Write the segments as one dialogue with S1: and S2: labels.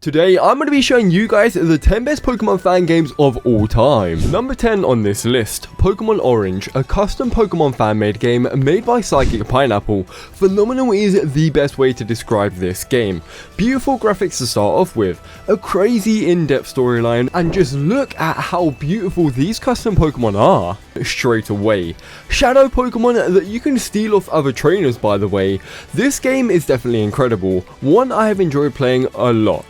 S1: Today, I'm going to be showing you guys the 10 best Pokemon fan games of all time. Number 10 on this list, Pokemon Orange, a custom Pokemon fan-made game made by Psychic Pineapple. Phenomenal is the best way to describe this game. Beautiful graphics to start off with, a crazy in-depth storyline, and just look at how beautiful these custom Pokemon are. Straight away. Shadow Pokemon that you can steal off other trainers, by the way. This game is definitely incredible, one I have enjoyed playing a lot.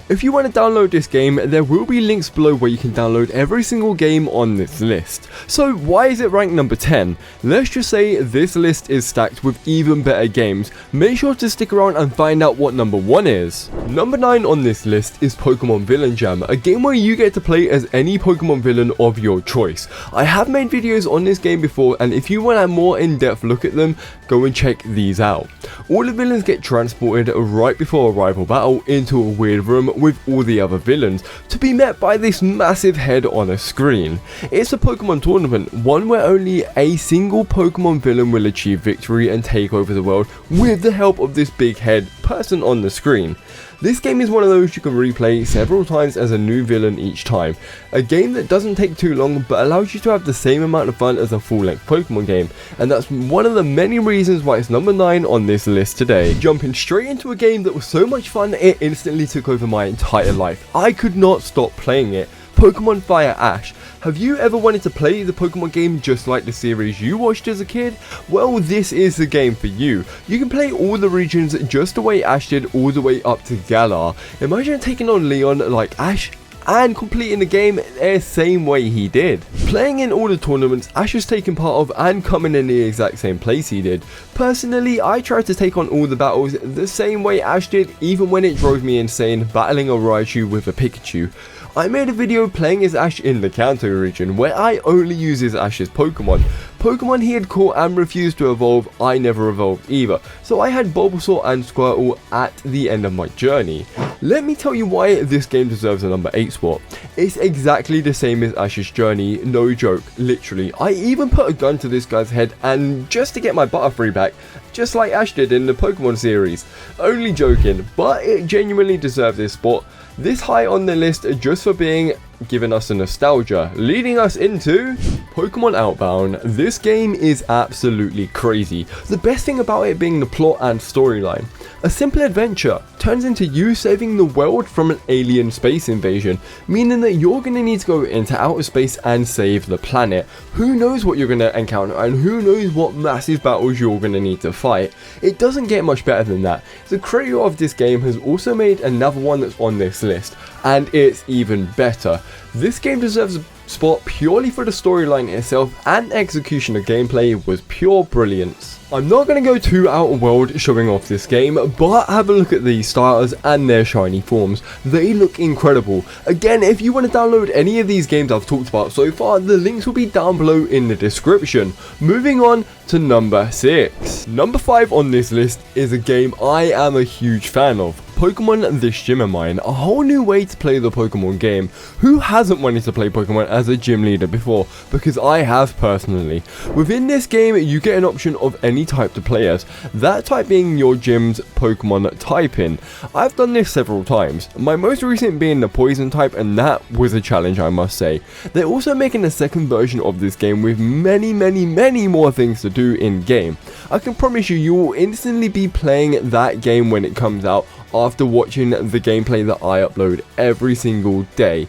S1: If you want to download this game, there will be links below where you can download every single game on this list. So why is it ranked number 10? Let's just say this list is stacked with even better games. Make sure to stick around and find out what number 1 is. Number 9 on this list is Pokemon Villain Jam, a game where you get to play as any Pokemon villain of your choice. I have made videos on this game before, and if you want a more in-depth look at them, go and check these out. All the villains get transported right before a rival battle into a weird room with all the other villains to be met by this massive head on a screen. It's a Pokemon tournament, one where only a single Pokemon villain will achieve victory and take over the world with the help of this big head person on the screen. This game is one of those you can replay several times as a new villain each time. A game that doesn't take too long but allows you to have the same amount of fun as a full-length Pokemon game, and that's one of the many reasons why it's number 9 on this list today. Jumping straight into a game that was so much fun it instantly took over my entire life. I could not stop playing it. Pokemon Fire Ash. Have you ever wanted to play the Pokemon game just like the series you watched as a kid? Well, this is the game for you. You can play all the regions just the way Ash did all the way up to Galar. Imagine taking on Leon like Ash and completing the game the same way he did. Playing in all the tournaments Ash has taken part of and coming in the exact same place he did. Personally, I tried to take on all the battles the same way Ash did, even when it drove me insane battling a Raichu with a Pikachu. I made a video playing as Ash in the Kanto region, where I only use as Ash's Pokemon. Pokemon he had caught and refused to evolve, I never evolved either, so I had Bulbasaur and Squirtle at the end of my journey. Let me tell you why this game deserves a number 8 spot. It's exactly the same as Ash's journey, no joke, literally. I even put a gun to this guy's head and just to get my Butterfree back, just like Ash did in the Pokemon series. Only joking, but it genuinely deserves this spot. This high on the list just for being giving us a nostalgia, leading us into Pokemon Outbound. This game is absolutely crazy. The best thing about it being the plot and storyline. A simple adventure turns into you saving the world from an alien space invasion, meaning that you're going to need to go into outer space and save the planet. Who knows what you're going to encounter and who knows what massive battles you're going to need to fight. It doesn't get much better than that. The creator of this game has also made another one that's on this list, and it's even better. This game deserves a spot purely for the storyline itself, and execution of gameplay was pure brilliance. I'm not going to go too out of world showing off this game, but have a look at these starters and their shiny forms. They look incredible. Again, if you want to download any of these games I've talked about so far, the links will be down below in the description. Moving on to number 6. Number 5 on this list is a game I am a huge fan of. Pokemon The Shimmer Mine, a whole new way to play the Pokemon game. Who hasn't wanted to play Pokemon as a gym leader before? Because I have personally. Within this game, you get an option of any type to play as, that type being your gym's Pokemon type in. I've done this several times, my most recent being the Poison type, and that was a challenge I must say. They're also making a second version of this game with many more things to do in game. I can promise you will instantly be playing that game when it comes out after watching the gameplay that I upload every single day.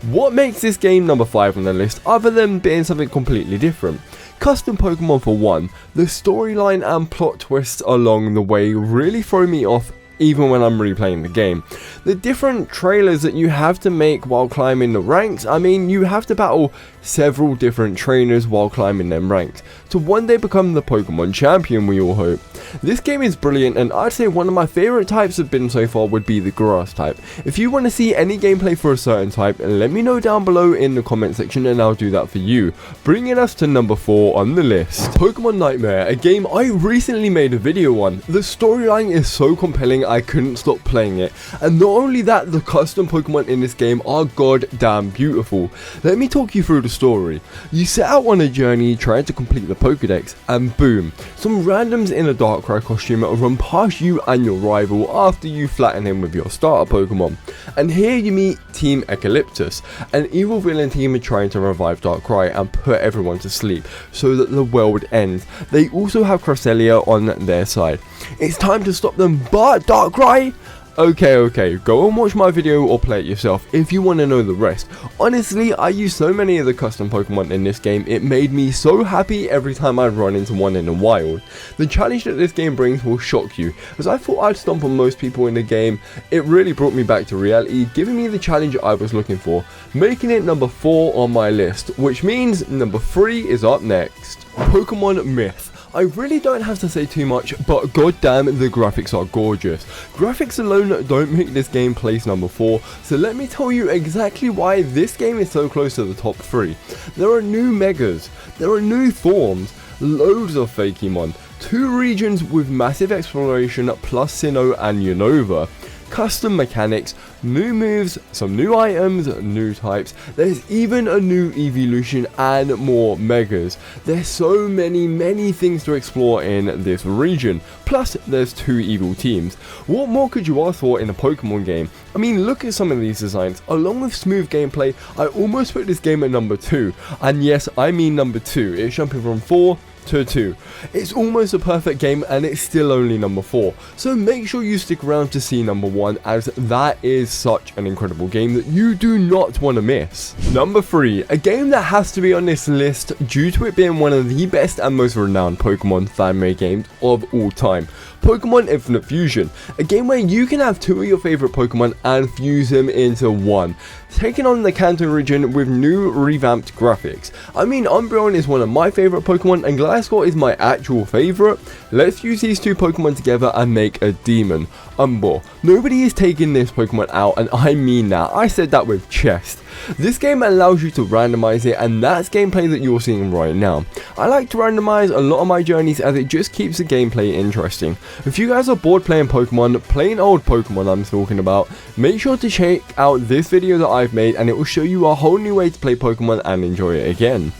S1: What makes this game number 5 on the list other than being something completely different? Custom Pokemon for one. The storyline and plot twists along the way really throw me off even when I'm replaying the game. The different trailers that you have to make while climbing the ranks, I mean, you have to battle several different trainers while climbing them ranks to one day become the Pokemon champion, we all hope. This game is brilliant, and I'd say one of my favourite types have been so far would be the grass type. If you want to see any gameplay for a certain type, let me know down below in the comment section and I'll do that for you. Bringing us to number 4 on the list. Pokemon Nightmare, a game I recently made a video on. The storyline is so compelling I couldn't stop playing it, and not only that, the custom Pokemon in this game are goddamn beautiful. Let me talk you through the story. You set out on a journey trying to complete the Pokedex, and boom, some randoms in a Darkrai costume run past you and your rival after you flatten him with your starter Pokemon. And here you meet Team Eucalyptus, an evil villain team trying to revive Darkrai and put everyone to sleep so that the world ends. They also have Cresselia on their side. It's time to stop them, but Darkrai? Okay, go and watch my video or play it yourself if you want to know the rest. Honestly, I use so many of the custom Pokemon in this game, it made me so happy every time I run into one in the wild. The challenge that this game brings will shock you, as I thought I'd stomp on most people in the game. It really brought me back to reality, giving me the challenge I was looking for, making it number 4 on my list, which means number 3 is up next. Pokemon Myth. I really don't have to say too much, but goddamn, the graphics are gorgeous. Graphics alone don't make this game place number 4, so let me tell you exactly why this game is so close to the top 3. There are new Megas, there are new forms, loads of Fakemon, 2 regions with massive exploration plus Sinnoh and Unova, custom mechanics, new moves, some new items, new types, there's even a new evolution and more Megas. There's so many things to explore in this region, plus there's 2 evil teams. What more could you ask for in a Pokemon game? I mean, look at some of these designs. Along with smooth gameplay, I almost put this game at number 2, and yes, I mean number 2. It's jumping from 4 to 2. It's almost a perfect game and it's still only number 4, so make sure you stick around to see number 1, as that is such an incredible game that you do not want to miss. Number 3, a game that has to be on this list due to it being one of the best and most renowned Pokemon fan-made games of all time. Pokemon Infinite Fusion, a game where you can have 2 of your favorite Pokemon and fuse them into one, taking on the Kanto region with new revamped graphics. I mean, Umbreon is one of my favorite Pokemon and Gliscor is my actual favorite. Let's fuse these 2 Pokemon together and make a demon, Umbreon. Nobody is taking this Pokemon out, and I mean that. I said that with chest. This game allows you to randomize it, and that's gameplay that you're seeing right now. I like to randomize a lot of my journeys as it just keeps the gameplay interesting. If you guys are bored playing Pokemon, plain old Pokemon I'm talking about, make sure to check out this video that I've made and it will show you a whole new way to play Pokemon and enjoy it again.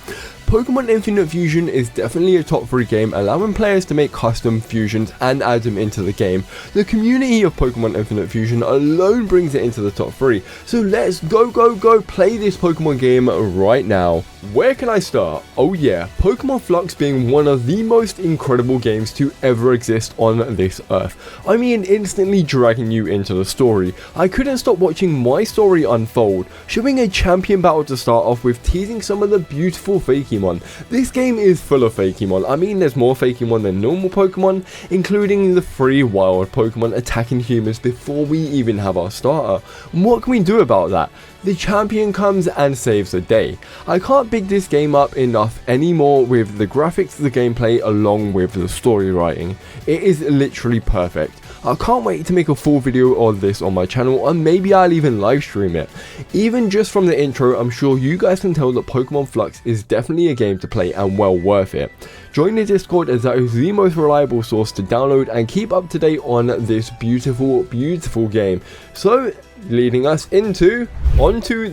S1: Pokemon Infinite Fusion is definitely a top 3 game, allowing players to make custom fusions and add them into the game. The community of Pokemon Infinite Fusion alone brings it into the top 3, so let's go play this Pokemon game right now. Where can I start? Oh yeah, Pokemon Flux being one of the most incredible games to ever exist on this earth. I mean, instantly dragging you into the story. I couldn't stop watching my story unfold, showing a champion battle to start off with, teasing some of the beautiful Fakemon. This game is full of Fakemon. I mean, there's more Fakemon than normal Pokemon, including the 3 wild Pokemon attacking humans before we even have our starter. What can we do about that? The champion comes and saves the day. I can't big this game up enough anymore with the graphics, the gameplay, along with the story writing. It is literally perfect. I can't wait to make a full video of this on my channel, and maybe I'll even live stream it. Even just from the intro, I'm sure you guys can tell that Pokemon Flux is definitely a game to play and well worth it. Join the Discord, as that is the most reliable source to download and keep up to date on this beautiful game. So, leading us onto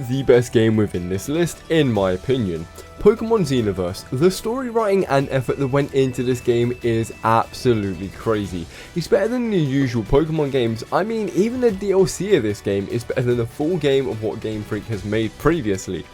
S1: the best game within this list, in my opinion. Pokemon Xenoverse. The story writing and effort that went into this game is absolutely crazy. It's better than the usual Pokemon games. I mean, even the DLC of this game is better than the full game of what Game Freak has made previously.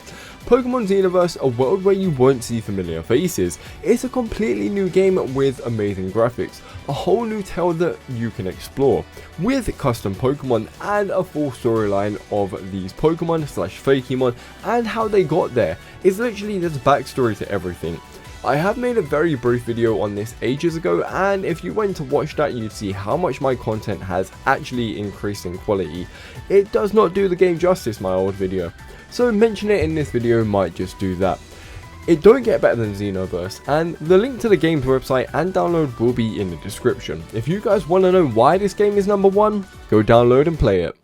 S1: Pokemon Xenoverse, a world where you won't see familiar faces. It's a completely new game with amazing graphics, a whole new tale that you can explore, with custom Pokemon and a full storyline of these Pokemon / Fakemon and how they got there. It's literally there's a backstory to everything. I have made a very brief video on this ages ago, and if you went to watch that, you'd see how much my content has actually increased in quality. It does not do the game justice, my old video, so mention it in this video might just do that. It don't get better than Xenoverse, and the link to the game's website and download will be in the description. If you guys want to know why this game is number 1, go download and play it.